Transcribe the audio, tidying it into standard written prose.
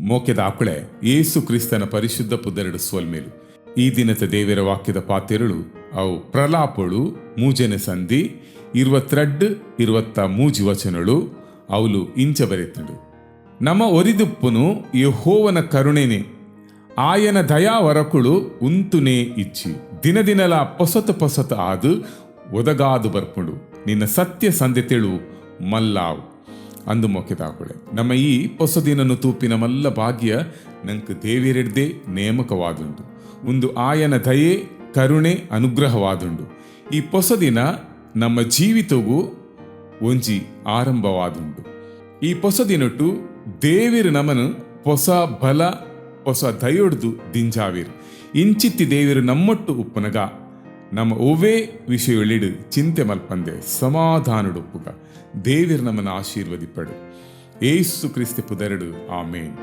ಮೋಕೆದ ಆಕಳೆ ಏಸು ಕ್ರಿಸ್ತನ ಪರಿಶುದ್ಧ ಪುದರಡು ಸೋಲ್ಮೇಲು ಈ ದಿನದ ದೇವರ ವಾಕ್ಯದ ಪಾತೆರಳು ಅವು ಪ್ರಲಾಪಳು ಮೂಜನೆ ಸಂಧಿ 22-23 ವಚನಗಳು ಅವಳು ಇಂಚ ಬರೆತಂಡು. ನಮ್ಮ ಒರಿದುಪ್ಪುನು ಯೆಹೋವನ ಕರುಣೆನೆ ಆಯನ ದಯಾ ವರಕುಳು ಉಂತುನೇ ಇಚ್ಚಿ ದಿನದಿನಲ ಪೊಸತ ಆದು ಒದಗಾದು ಬರ್ಪುಂಡು ನಿನ್ನ ಸತ್ಯ ಸಂಧೆ ತೆಳು ಮಲ್ಲಾವು ಅಂದು ಮೊಕ್ಕೆದಾಕುಳೆ. ನಮ್ಮ ಈ ಹೊಸ ದಿನನು ತೂಪಿನ ಮಲ್ಲ ಭಾಗ್ಯ ನಂಗೆ ದೇವಿರೆಡ್ದೆ ನೇಮಕವಾದುಂಡು. ಒಂದು ಆಯನ ದಯೆ ಕರುಣೆ ಅನುಗ್ರಹವಾದುಂಡು. ಈ ಹೊಸ ದಿನ ನಮ್ಮ ಜೀವಿತಗೂ ಒಂಜಿ ಆರಂಭವಾದುಂಡು. ಈ ಹೊಸ ದಿನಟ್ಟು ದೇವಿರು ನಮನು ಹೊಸ ಬಲ ಹೊಸ ದಯೊಡ್ದು ದಿಂಜಾವಿರು ಇಂಚಿತ್ತಿ ದೇವಿರು ನಮ್ಮೊಟ್ಟು ಉಪ್ಪುನಗ ನಮ್ಮ ಒವೇ ವಿಷಯಗಳಿಡು ಚಿಂತೆ ಮಲ್ಪಂದೆ ಸಮಾಧಾನಡುಪ್ಪುಗ ದೇವಿರು ನಮ್ಮನ್ನು ಆಶೀರ್ವದಿಪ್ಪಡು. ಏಸು ಕ್ರಿಸ್ತ ಪುದರಡು ಆಮೇನ್.